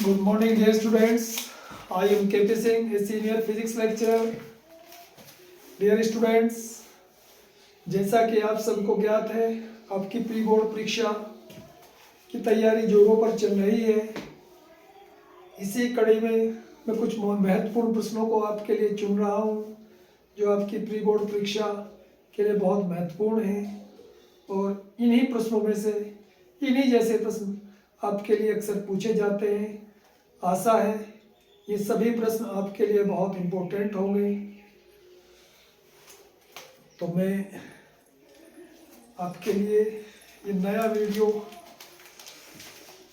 Good morning, dear students. I am KP Singh, a senior physics lecturer. Dear students, जैसा कि आप सबको ज्ञात है, आपकी प्री बोर्ड परीक्षा की तैयारी जोरों पर चल रही है। इसी कड़ी में मैं कुछ महत्वपूर्ण प्रश्नों को आपके लिए चुन रहा हूँ, जो आपकी प्री बोर्ड परीक्षा के लिए बहुत महत्वपूर्ण हैं। और इन्हीं प्रश्नों में से इन्हीं जैसे प्रश्न आपके लिए अक्सर पूछे जाते हैं। आशा है ये सभी प्रश्न आपके लिए बहुत इम्पोर्टेंट होंगे। तो मैं आपके लिए ये नया वीडियो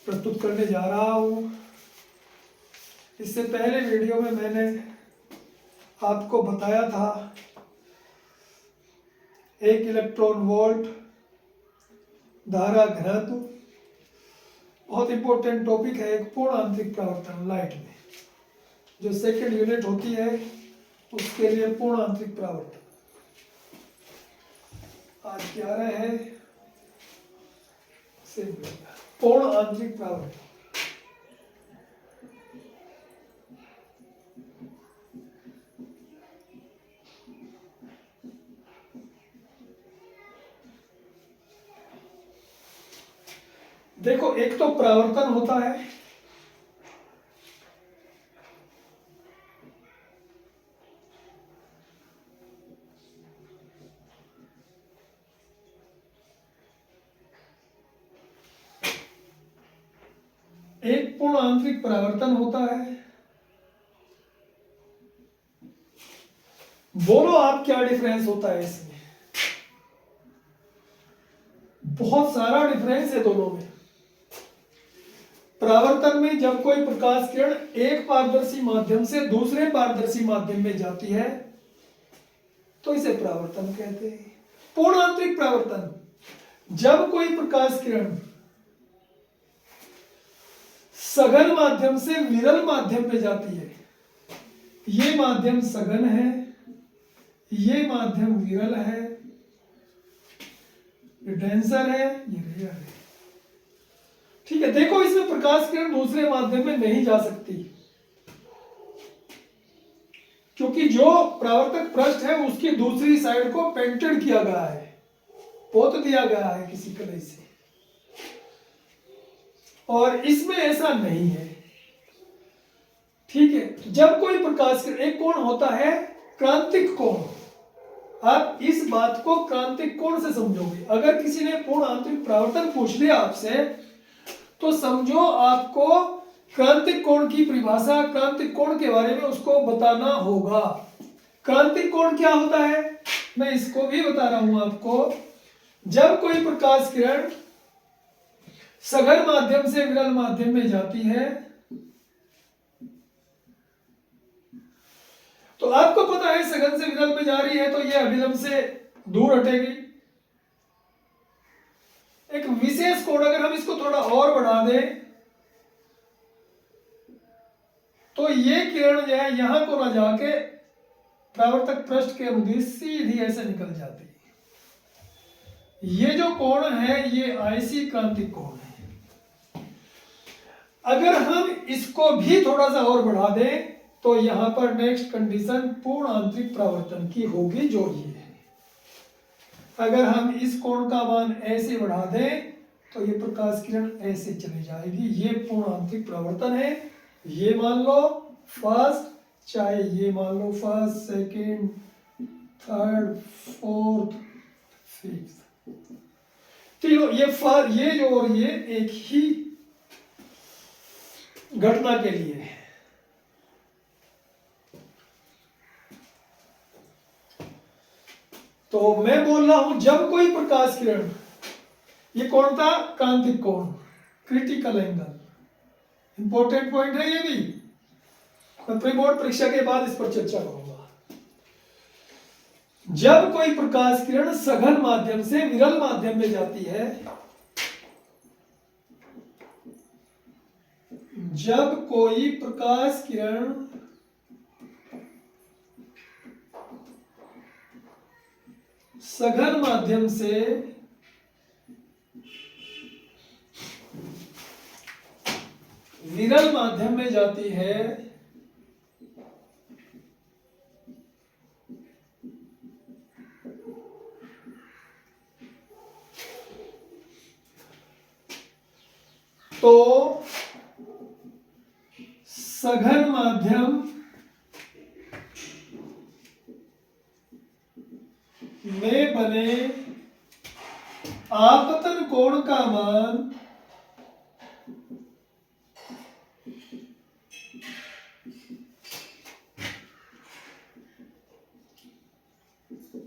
प्रस्तुत करने जा रहा हूँ। इससे पहले वीडियो में मैंने आपको बताया था 1 इलेक्ट्रॉन वोल्ट धारा घनत्व, बहुत इंपॉर्टेंट टॉपिक है। एक पूर्ण आंतरिक परावर्तन लाइट में जो सेकंड यूनिट होती है, उसके लिए पूर्ण आंतरिक परावर्तन आज 11 है से पूर्ण आंतरिक परावर्तन। देखो, एक तो परावर्तन होता है, एक पूर्ण आंतरिक परावर्तन होता है। बोलो आप क्या डिफरेंस होता है इसमें? बहुत सारा डिफरेंस है दोनों में। परावर्तन में जब कोई प्रकाश किरण एक पारदर्शी माध्यम से दूसरे पारदर्शी माध्यम में जाती है तो इसे परावर्तन कहते हैं। पूर्ण आंतरिक परावर्तन जब कोई प्रकाश किरण सघन माध्यम से विरल माध्यम में जाती है, ये माध्यम सघन है, ये माध्यम विरल है, ये डेंसर है, ये रेयर है। ठीक है, देखो इसमें प्रकाश किरण दूसरे माध्यम में नहीं जा सकती क्योंकि जो परावर्तक पृष्ठ है उसकी दूसरी साइड को पेंटेड किया गया है, पोत दिया गया है किसी कलई से, और इसमें ऐसा नहीं है। ठीक है, जब कोई प्रकाश किरण, एक कोण होता है क्रांतिक कोण। आप इस बात को क्रांतिक कोण से समझोगे। अगर किसी ने पूर्ण आंतरिक परावर्तन पूछ लिया आपसे तो समझो आपको क्रांतिक कोण की परिभाषा, क्रांतिक कोण के बारे में उसको बताना होगा। क्रांतिक कोण क्या होता है मैं इसको भी बता रहा हूं आपको। जब कोई प्रकाश किरण सघन माध्यम से विरल माध्यम में जाती है तो आपको पता है सघन से विरल में जा रही है तो यह अभिलंब से दूर हटेगी। एक विशेष कोण अगर हम इसको थोड़ा और बढ़ा दें तो ये किरण जो है यहां को ना जाके परावर्तक पृष्ठ के अनुदिश सीधी ऐसे निकल जाती है। ये जो कोण है ये आईसी क्रांतिक कोण है। अगर हम इसको भी थोड़ा सा और बढ़ा दें तो यहां पर नेक्स्ट कंडीशन पूर्ण आंतरिक परावर्तन की होगी, जो ये है। अगर हम इस कोण का मान ऐसे बढ़ा दें तो ये प्रकाश किरण ऐसे चली जाएगी, ये पूर्ण आंतरिक परावर्तन है। ये मान लो फर्स्ट, चाहे ये मान लो first, second, third, fourth, fifth, तीनों ये जो और ये एक ही घटना के लिए है। तो मैं बोल रहा हूं जब कोई प्रकाश किरण, ये कौन था? क्रांतिक कोण, क्रिटिकल एंगल, इंपॉर्टेंट पॉइंट है ये भी। मैं प्री बोर्ड परीक्षा के बाद इस पर चर्चा करूंगा। जब कोई प्रकाश किरण सघन माध्यम से विरल माध्यम में जाती है, जब कोई प्रकाश किरण सघन माध्यम से विरल माध्यम में जाती है तो सघन माध्यम में बने आपतन कोण का मान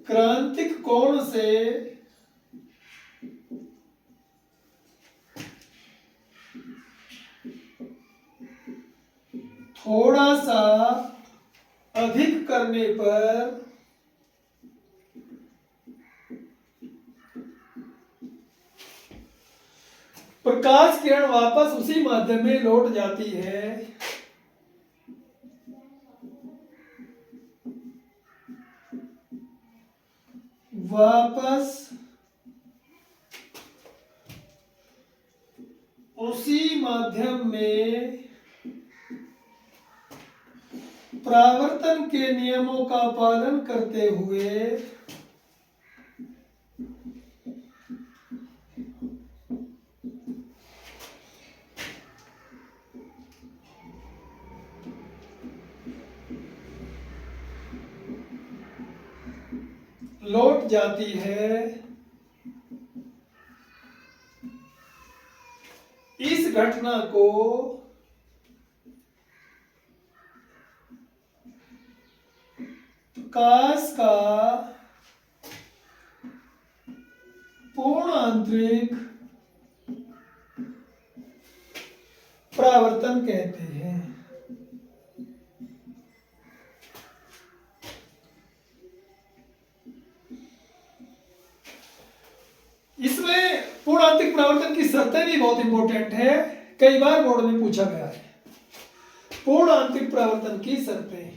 क्रांतिक कोण से थोड़ा सा अधिक करने पर प्रकाश किरण वापस उसी माध्यम में लौट जाती है वापस उसी माध्यम में परावर्तन के नियमों का पालन करते हुए लौट जाती है। इस घटना को प्रकाश का पूर्ण आंतरिक परावर्तन कहते हैं। इसमें पूर्ण आंतरिक परावर्तन की शर्तें भी बहुत इंपॉर्टेंट है, कई बार बोर्ड में पूछा गया है। पूर्ण आंतरिक परावर्तन की शर्तें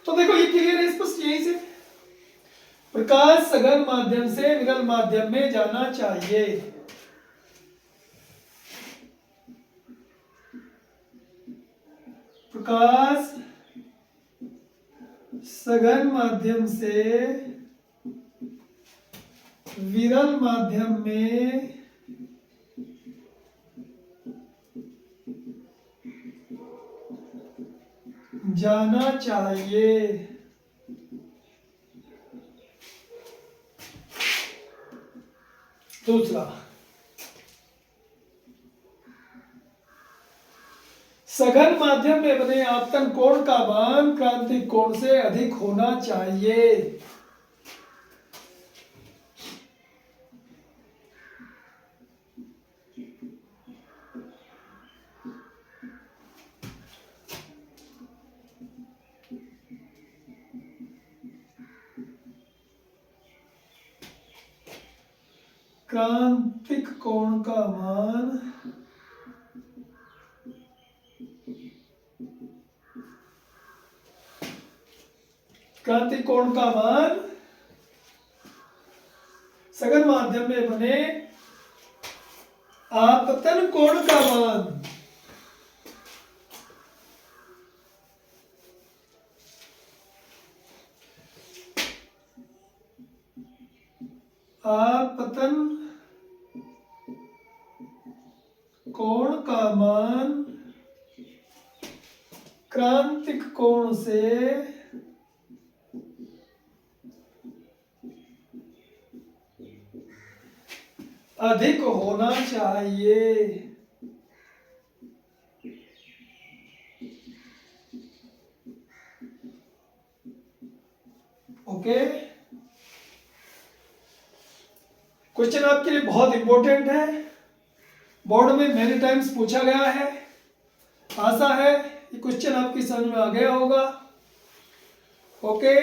तो देखो ये क्लियर है स्पष्ट यहीं से। प्रकाश सघन माध्यम से विरल माध्यम में जाना चाहिए। प्रकाश सघन माध्यम से विरल माध्यम में जाना चाहिए। दूसरा, सघन माध्यम में बने आपतन कोण का मान क्रांतिक कोण से अधिक होना चाहिए। क्रांतिक कोण का मान सघन माध्यम में बने आपतन कोण का मान आपतन कोण का मान क्रांतिक कोण से अधिक होना चाहिए। ओके, क्वेश्चन आपके लिए बहुत इंपॉर्टेंट है, बोर्ड में मेनी टाइम्स पूछा गया है। आशा है ये क्वेश्चन आपकी समझ में आ गया होगा। ओके,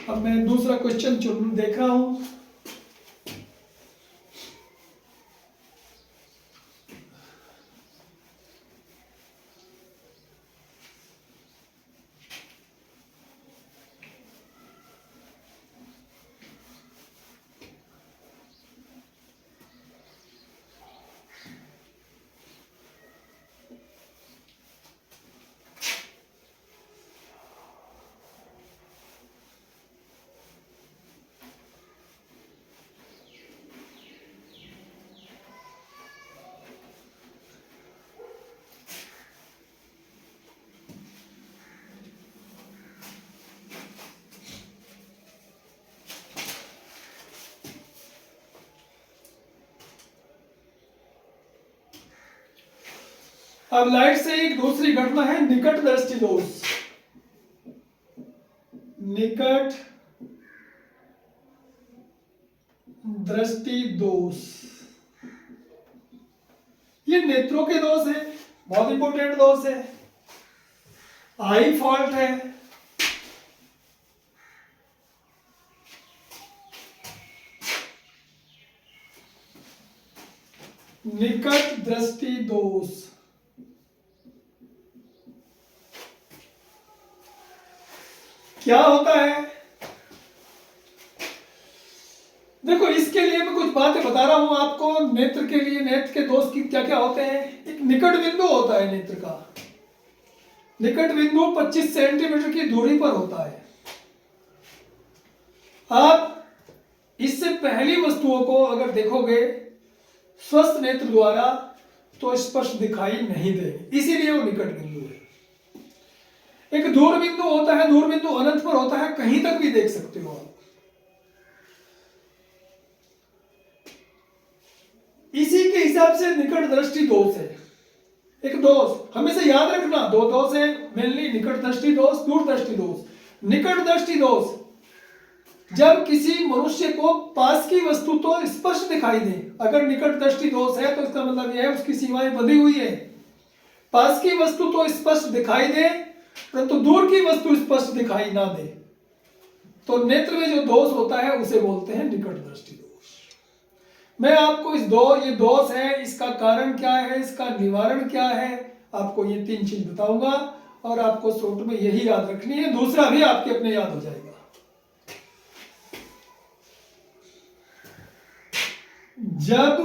अब मैं दूसरा क्वेश्चन देख रहा हूं। अब लाइट से एक दूसरी घटना है निकट दृष्टि दोष। निकट दृष्टि दोष, ये नेत्रों के दोष है, बहुत इंपॉर्टेंट दोष है, आई फॉल्ट है। निकट दृष्टि दोष, क्या होता है? देखो, इसके लिए मैं कुछ बातें बता रहा हूं आपको। नेत्र के लिए, नेत्र के दोष की क्या क्या होते हैं। एक निकट बिंदु होता है नेत्र का। निकट बिंदु 25 सेंटीमीटर की दूरी पर होता है। आप इससे पहली वस्तुओं को अगर देखोगे स्वस्थ नेत्र द्वारा तो स्पष्ट दिखाई नहीं देगी, इसीलिए वो निकट बिंदु है। एक दूर बिंदु होता है, दूर बिंदु अनंत पर होता है, कहीं तक भी देख सकते हो आप। इसी के हिसाब से निकट दृष्टि दोष है। एक दोष हमेशा याद रखना, दो दोष है मेनली, निकट दृष्टि दोष, दूर दृष्टि दोष। निकट दृष्टि दोष जब किसी मनुष्य को पास की वस्तु तो स्पष्ट दिखाई दे, अगर निकट दृष्टि दोष है तो इसका मतलब यह है उसकी सीमाएं बंधी हुई है। पास की वस्तु तो स्पष्ट दिखाई दे परंतु दूर की वस्तु स्पष्ट दिखाई ना दे, तो नेत्र में जो दोष होता है उसे बोलते हैं निकट दृष्टि दोष। मैं आपको ये दोष है, इसका कारण क्या है, इसका निवारण क्या है, आपको ये 3 चीज बताऊंगा और आपको शॉर्ट में यही याद रखनी है, दूसरा भी आपके अपने याद हो जाएगा। जब,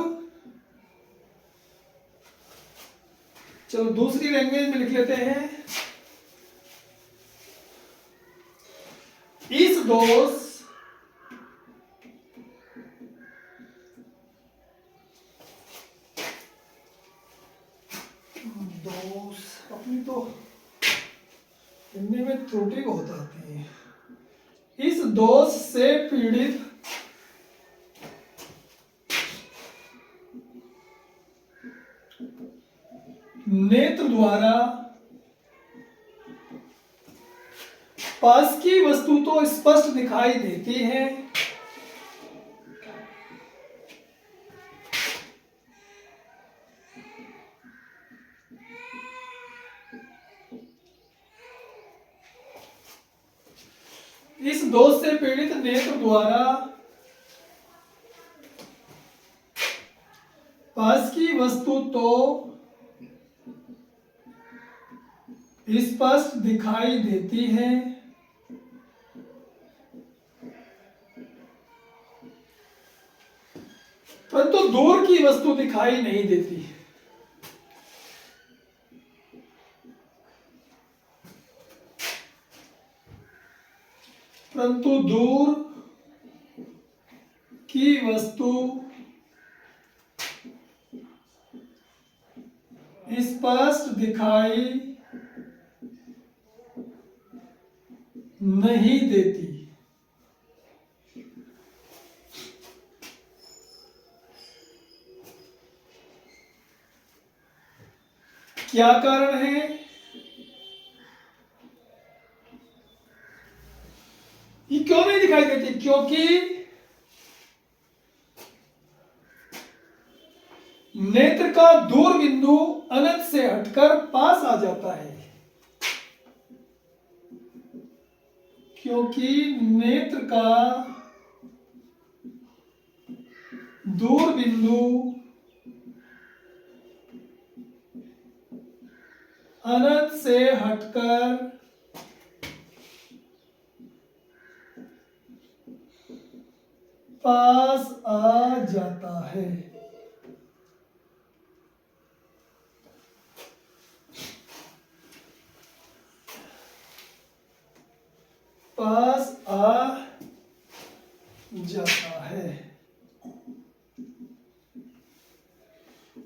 चलो दूसरी लैंग्वेज में लिख लेते हैं। इस दोष अपनी तो हिंदी में त्रुटि बहुत आती है। इस दोष से पीड़ित नेत्र द्वारा पास की वस्तु तो स्पष्ट दिखाई देती है इस दोष से पीड़ित नेत्र द्वारा पास की वस्तु तो स्पष्ट दिखाई देती है परंतु दूर की वस्तु दिखाई नहीं देती। परंतु दूर की वस्तु स्पष्ट दिखाई नहीं देती। क्या कारण है? ये क्यों नहीं दिखाई देती? क्योंकि नेत्र का दूर बिंदु अनंत से हटकर पास आ जाता है। क्योंकि नेत्र का दूर बिंदु अनंत से हटकर पास आ जाता है। पास आ जाता है।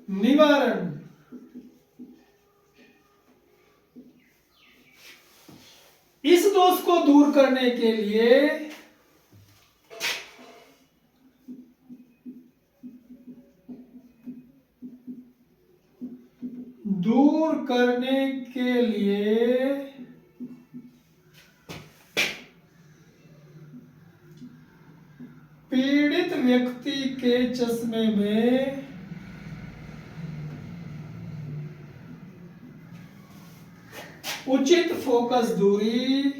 निवारण, इस दोष को दूर करने के लिए दूर दूर करने के लिए पीड़ित व्यक्ति के चश्मे में उचित फोकस दूरी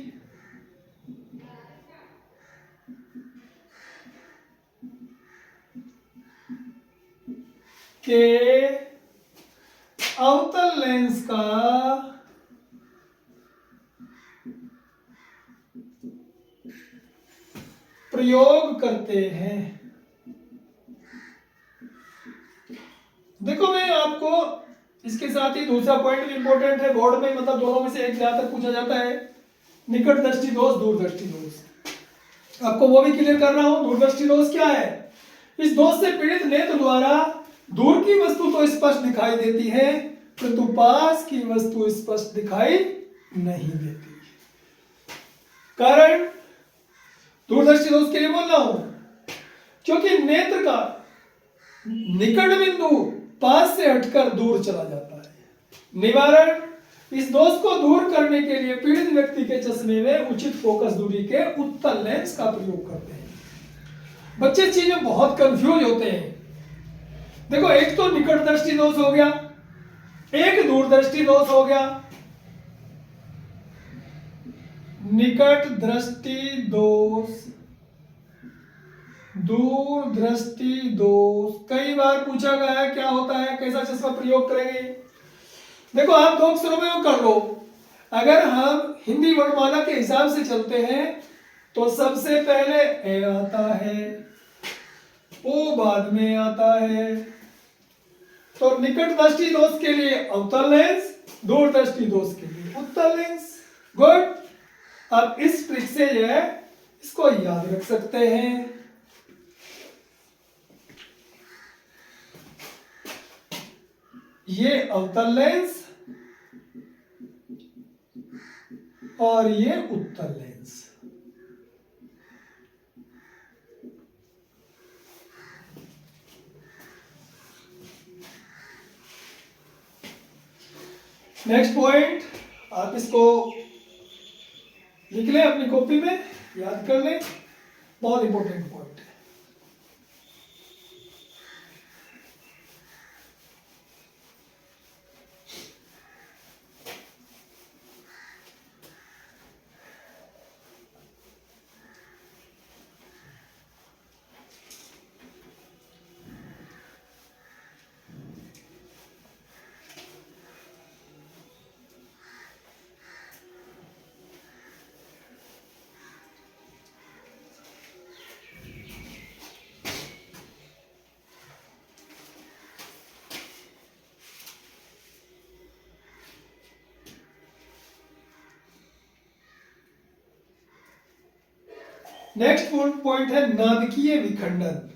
के अवतल लेंस का प्रयोग करते हैं। देखो मैं आपको इसके साथ ही दूसरा पॉइंट भी इंपॉर्टेंट है, बोर्ड में मतलब दोनों में से एक ज्यादातर पूछा जाता है, निकट दृष्टि दोष, दूरदृष्टि दोष। आपको वो भी क्लियर कर रहा हूं। दूरदृष्टि दोष क्या है? इस दोष से पीड़ित नेत्र द्वारा दूर की वस्तु तो स्पष्ट दिखाई देती है परंतु पास की वस्तु स्पष्ट दिखाई नहीं देती। कारण दूरदृष्टि दोष के लिए बोल रहा हूं क्योंकि नेत्र का निकट बिंदु पास से हटकर दूर चला जाता है। निवारण, इस दोष को दूर करने के लिए पीड़ित व्यक्ति के चश्मे में उचित फोकस दूरी के उत्तल लेंस का प्रयोग करते हैं। बच्चे चीजें बहुत कंफ्यूज होते हैं। देखो एक तो निकट दृष्टि दोष हो गया, एक दूरदृष्टि दोष हो गया। निकट दृष्टि दोष, दूरदृष्टि दोष कई बार पूछा गया है क्या होता है, कैसा चश्मा प्रयोग करेंगे। देखो आप 2 अक्षरों में कर लो। अगर हम हिंदी वर्णमाला के हिसाब से चलते हैं तो सबसे पहले ए आता है, ओ बाद में आता है। तो निकट दृष्टि दोष के लिए अवतल लेंस, दूरदृष्टि दोष के लिए उत्तल लेंस। गुड। अब इस ट्रिक से जो है इसको याद रख सकते हैं। ये अवतल लेंस और ये उत्तल लेंस। नेक्स्ट पॉइंट, आप इसको लिख लें अपनी कॉपी में, याद कर लें, बहुत इंपॉर्टेंट पॉइंट है। नेक्स्ट पॉइंट है नाभिकीय विखंडन।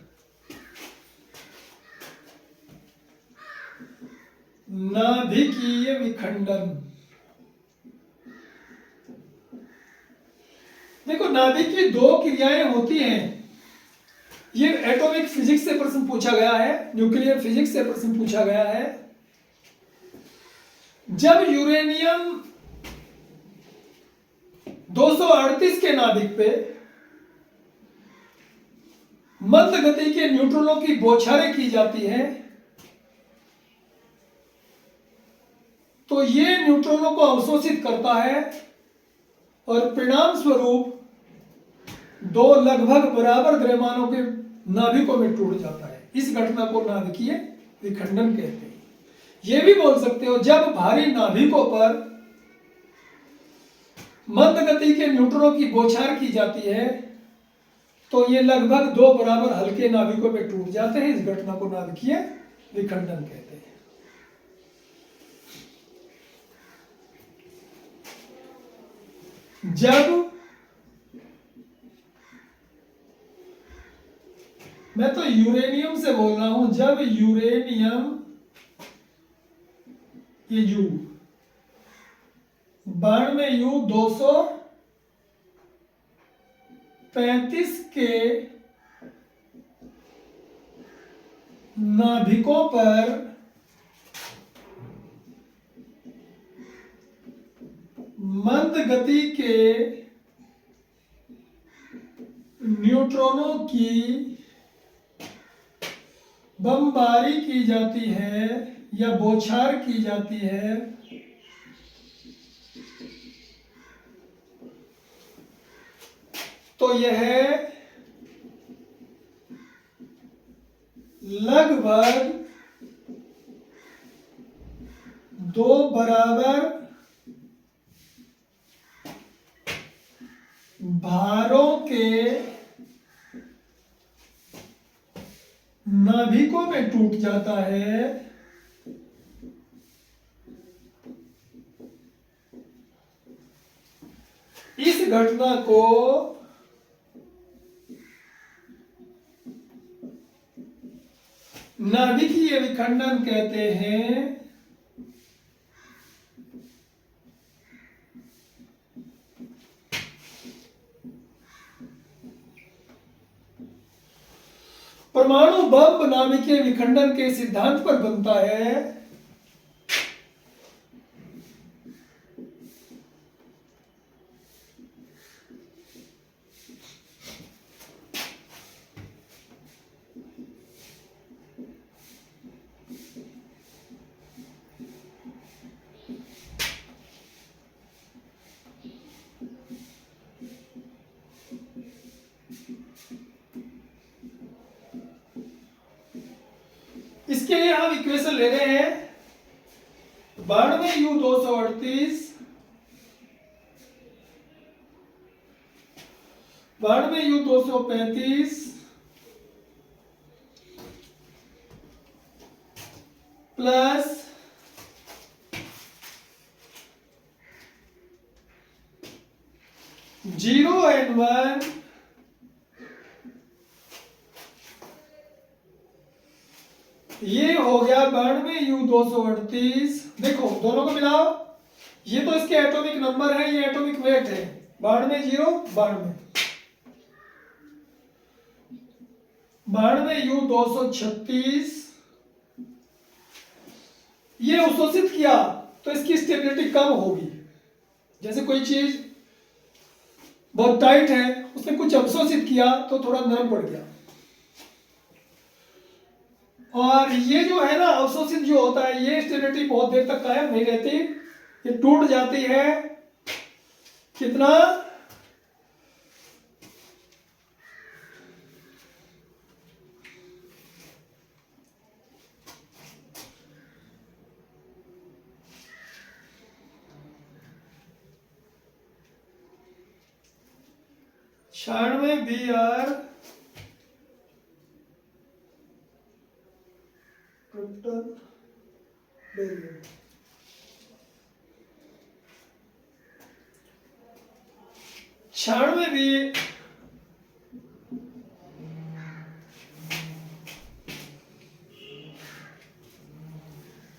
नाभिकीय विखंडन। देखो नाभिक की 2 क्रियाएं होती हैं। ये एटॉमिक फिजिक्स से प्रश्न पूछा गया है, न्यूक्लियर फिजिक्स से प्रश्न पूछा गया है। जब यूरेनियम 238 के नाभिक पे मंद गति के न्यूट्रॉनों की बौछारें की जाती है तो ये न्यूट्रॉनों को अवशोषित करता है और परिणाम स्वरूप 2 लगभग बराबर द्रव्यमानों के नाभिकों में टूट जाता है। इस घटना को नाभिकीय विखंडन कहते हैं। यह भी बोल सकते हो जब भारी नाभिकों पर मंद गति के न्यूट्रॉनों की बौछार की जाती है तो ये लगभग 2 बराबर हल्के नाभिकों में टूट जाते हैं। इस घटना को नाभिकीय विखंडन कहते हैं। जब मैं तो यूरेनियम से बोल रहा हूं, जब यूरेनियम, ये यू बाण में यू 235 के नाभिकों पर मंद गति के न्यूट्रॉनों की बमबारी की जाती है या बौछार की जाती है तो यह लगभग 2 बराबर भारों के नाभिकों में टूट जाता है। इस घटना को नाभिकीय विखंडन कहते हैं। परमाणु बम नाभिकीय विखंडन के सिद्धांत पर बनता है। इसके लिए हम इक्वेशन ले रहे हैं 92U238 92U235 प्लस 0N1 ये हो गया 92U238। देखो दोनों को मिलाओ, ये तो इसके एटॉमिक नंबर है, ये एटॉमिक वेट है 92 0 92 92U236 ये अवशोषित किया तो इसकी स्टेबिलिटी कम होगी। जैसे कोई चीज बहुत टाइट है, उसने कुछ अवशोषित किया तो थोड़ा नरम पड़ गया। और ये जो है ना अवशोषित जो होता है ये स्टेबिलिटी बहुत देर तक कायम नहीं रहती, ये टूट जाती है। कितना 96 BR क्रिप्टन बेरियम। छानवे भी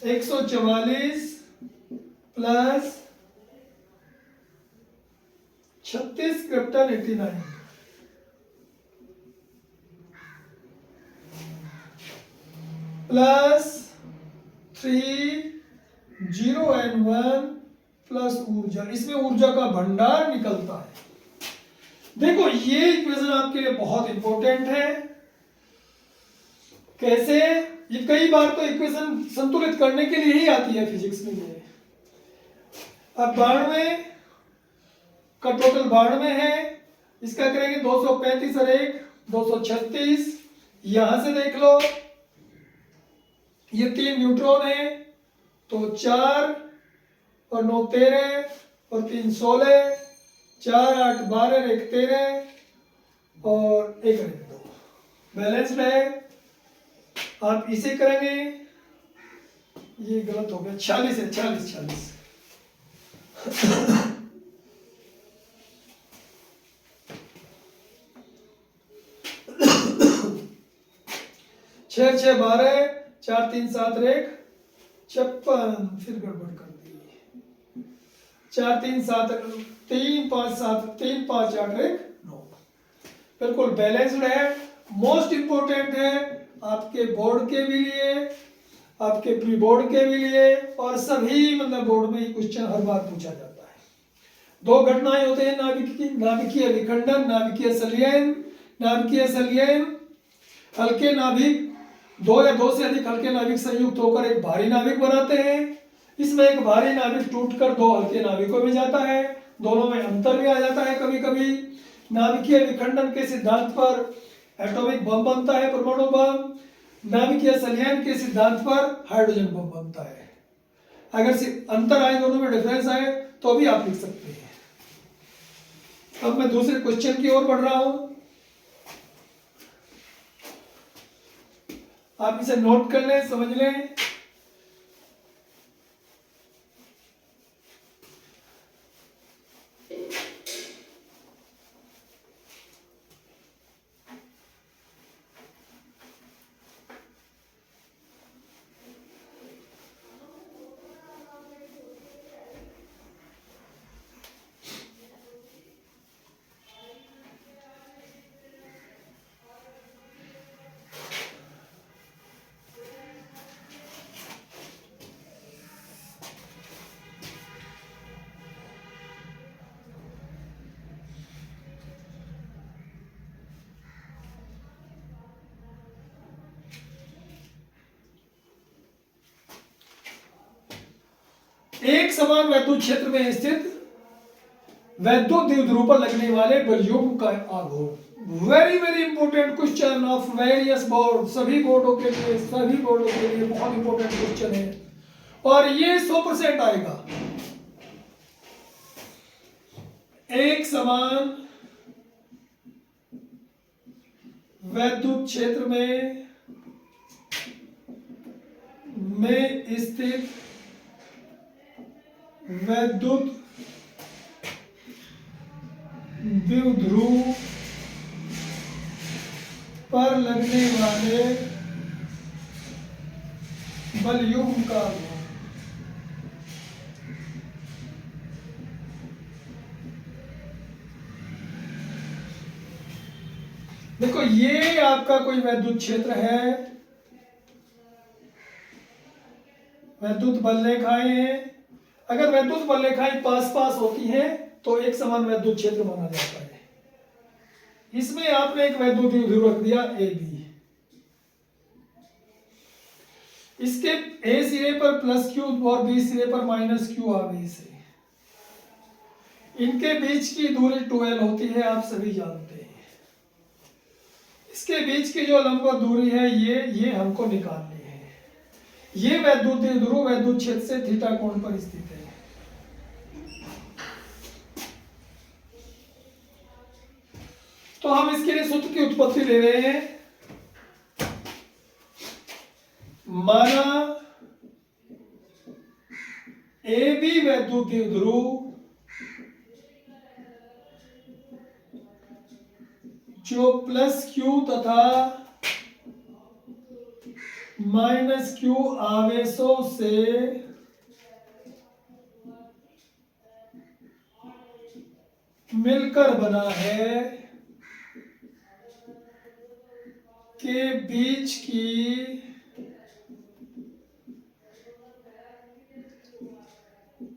144 plus 36 krypton 89 plus 3 0N1 plus ऊर्जा। इसमें ऊर्जा का भंडार निकलता है। देखो ये इक्वेशन आपके लिए बहुत इंपॉर्टेंट है। कैसे? ये कई बार तो इक्वेशन संतुलित करने के लिए ही आती है फिजिक्स में। ये अब 92 का टोटल 92 है, इसका करेंगे 235 और 1 236। यहां से देख लो ये 3 न्यूट्रॉन है तो 4 और 9 13 और 3 16, 4 8 12 1 13 और 1 2 बैलेंस्ड है। आप इसे करेंगे, ये गलत हो गया, 46 है 46 46 6 6 12 4 3 7 1 56। फिर गड़बड़ कर दी। 4 3 7 3 5 7 3 5 8 1 9 बिल्कुल बैलेंस्ड है। मोस्ट इंपोर्टेंट है आपके बोर्ड के भी लिए, आपके प्री बोर्ड के भी लिए, और सभी मतलब बोर्ड में ये क्वेश्चन हर बार पूछा जाता है। दो घटनाएं होते हैं नाभिकीय विखंडन, नाभिकीय संलयन। नाभिकीय संलयन हल्के नाभिक, दो या दो से अधिक हल्के नाभिक संयुक्त होकर एक भारी नाभिक बनाते हैं। इसमें एक भारी नाभिक टूटकर दो हल्के नाभिकों में जाता है, दोनों में अंतर भी आ जाता है कभी कभी। नाभिकीय विखंडन के सिद्धांत पर एटॉमिक बम बनता है, परमाणु बम। नाभिकीय संलयन के सिद्धांत पर हाइड्रोजन बम बनता है। अगर अंतर आए, दोनों में डिफरेंस आए, तो भी आप लिख सकते हैं। अब मैं दूसरे क्वेश्चन की ओर बढ़ रहा हूं, आप इसे नोट कर लें, समझ लें। एक समान वैद्युत क्षेत्र में स्थित वैद्युत द्विध्रुव पर लगने वाले बलयुग्म का आघूर्ण। Very very important question of various board, सभी बोर्डों के लिए बहुत इंपॉर्टेंट क्वेश्चन है, और ये 100% आएगा। एक समान वैद्युत क्षेत्र में स्थित वैद्युत द्विध्रुव पर लगने वाले बलयुग्म का आघूर्ण। देखो, ये आपका कोई वैद्युत क्षेत्र है, वैद्युत बल रेखाएं हैं। अगर वैद्युत बल रेखाएं पास पास होती हैं तो एक समान वैद्युत क्षेत्र माना जाता है। इसमें आपने एक वैद्युत द्विध्रुव रख दिया ए बी, इसके ए सिरे पर प्लस क्यू और बी सिरे पर माइनस क्यू आवेश है। इनके बीच की दूरी 12 होती है, आप सभी जानते हैं। इसके बीच की जो लंबवत दूरी है ये हमको निकालनी है। ये वैद्युत द्विध्रुव वैद्युत क्षेत्र से थीटा कोण पर स्थित है। तो हम इसके लिए सूत्र की उत्पत्ति ले रहे हैं। माना ए बी वैद्युत द्विध्रुव जो प्लस क्यू तथा माइनस क्यू आवेशों से मिलकर बना है, के बीच की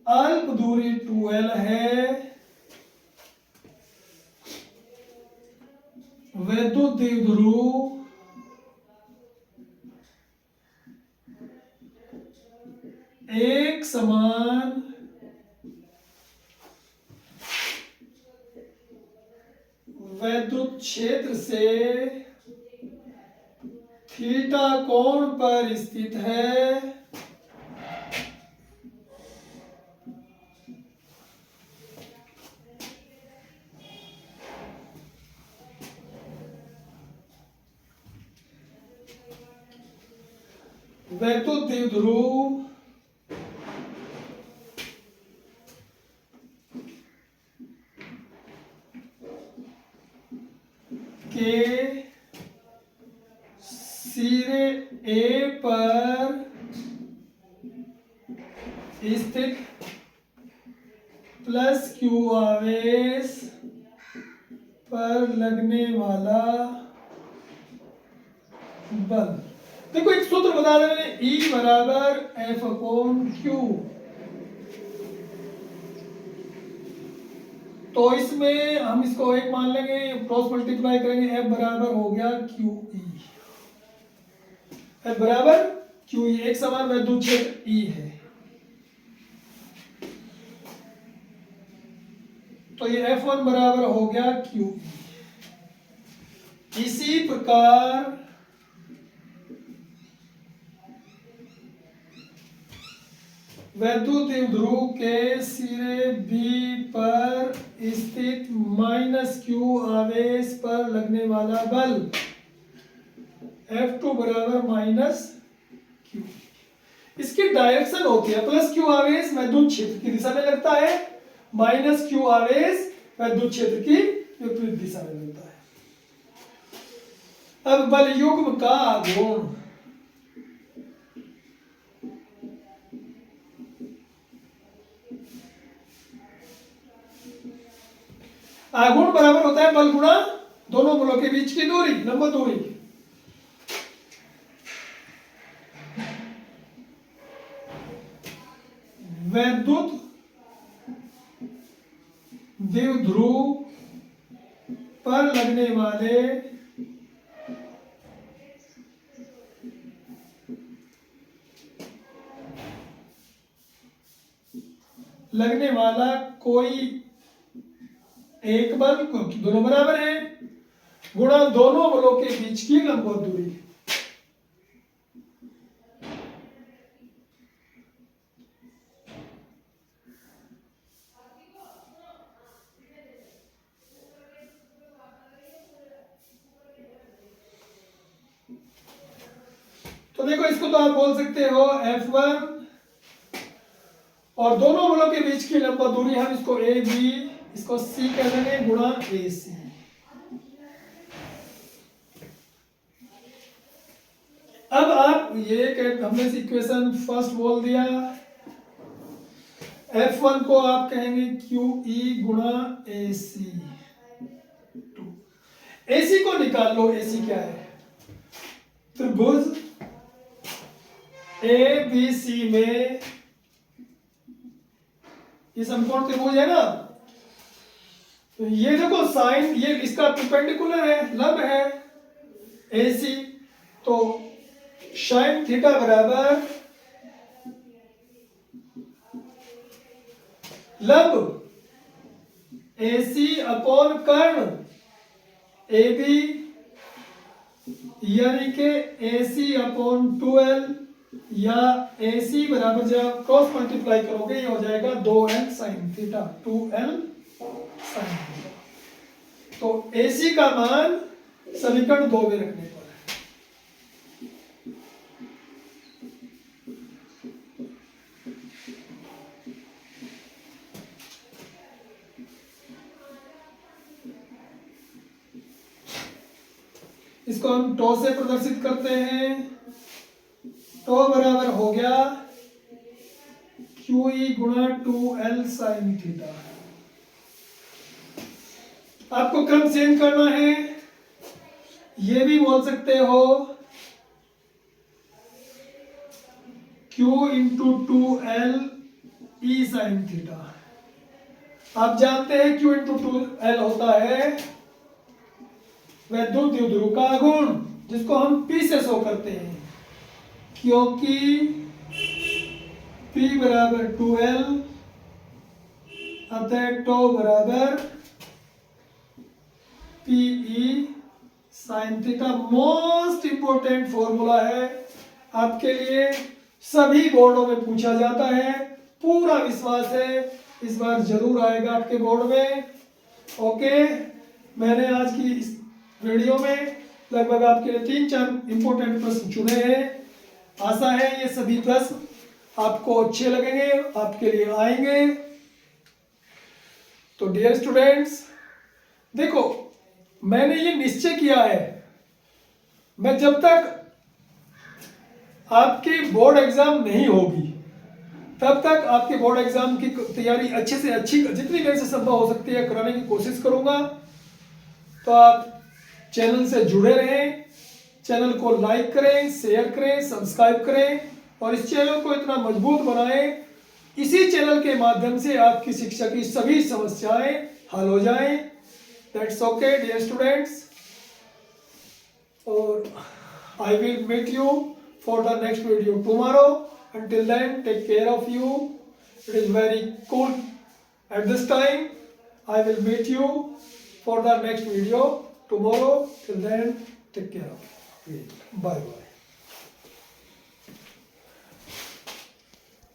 अल्प दूरी 12 है। वैद्युत द्विध्रुव एक समान वैद्युत क्षेत्र से थीटा कोण पर स्थित है। वैद्युत द्विध्रुव के सिरे ए पर स्थित प्लस क्यू आवेश पर लगने वाला बल। देखो, एक सूत्र बता दें मैंने, E बराबर F अपॉन Q। तो इसमें हम इसको एक मान लेंगे, क्रॉस मल्टीप्लाई करेंगे, F बराबर हो गया QE। F बराबर QE, एक समान वैद्युत क्षेत्र E है। तो ये F1 बराबर हो गया QE। इसी प्रकार वैद्युत ध्रुव के सिरे B पर स्थित -Q आवेश पर लगने वाला बल F2 बराबर -Q। इसकी डायरेक्शन होती है +Q आवेश वैद्युत क्षेत्र की दिशा में लगता है, -Q आवेश वैद्युत क्षेत्र की विपरीत दिशा में लगता है। अब बल युग्म का आघूर्ण, आघूर्ण बराबर होता है बल गुणा दोनों बलों के बीच की दूरी, लंब दूरी। वैद्युत द्विध्रुव पर लगने वाला कोई एक बल, दोनों बराबर है, गुणा दोनों बलों के बीच की लंबवत दूरी। तो देखो इसको तो आप बोल सकते हो F1 और दोनों बलों के बीच की लंबवत दूरी, हम इसको AB, इसको C कह देंगे, गुणा AC। अब आप ये हमने इक्वेशन फर्स्ट बोल दिया, F1 को आप कहेंगे QE गुणा AC। AC को निकाल लो, AC क्या है? त्रिभुज ABC में ये समकोण त्रिभुज है ना, तो ये देखो साइन, ये इसका परपेंडिकुलर है, लंब है AC, तो साइन थीटा बराबर लंब AC अपॉन कर्ण AB, यानी के AC अपॉन 2L, या AC बराबर जब आप क्रॉस मल्टीप्लाई करोगे ये हो जाएगा 2L sine theta, 2L sine theta. तो AC का मान समीकरण 2 में रखने पर इसको हम टो से प्रदर्शित करते हैं। टो बराबर हो गया QE गुणा 2L साइन थीटा। आपको क्रम चेंज करना है, ये भी बोल सकते हो Q into 2L E sine theta. आप जानते हैं Q इंटू 2L होता है वैद्युत द्विध्रुव का आघूर्ण, जिसको हम P से शो करते हैं, क्योंकि P बराबर 2L, अतः टो बराबर PE sine theta. Most important formula है आपके लिए, सभी बोर्डों में पूछा जाता है, पूरा विश्वास है इस बार जरूर आएगा आपके बोर्ड में। ओके, मैंने आज की इस वीडियो में लगभग आपके लिए 3-4 इंपोर्टेंट प्रश्न चुने हैं। आशा है ये सभी प्रश्न आपको अच्छे लगेंगे, आपके लिए आएंगे। तो डियर स्टूडेंट्स, देखो मैंने ये निश्चय किया है, मैं जब तक आपकी बोर्ड एग्जाम नहीं होगी तब तक आपके बोर्ड एग्जाम की तैयारी अच्छे से अच्छी, जितनी मेरे से संभव हो सकती है कराने की कोशिश करूंगा। तो आप चैनल से जुड़े रहें, चैनल को लाइक करें, शेयर करें, सब्सक्राइब करें और इस चैनल को इतना मजबूत बनाएं। इसी चैनल के माध्यम से आपकी शिक्षा की सभी समस्याएं हल हो जाएं, दैट्स ओके डियर स्टूडेंट्स। और I will meet you for the next video tomorrow. Until then, take care of you. It is very cool at this time. I will meet you for the next video tomorrow. Till then, take care of you. Bye bye.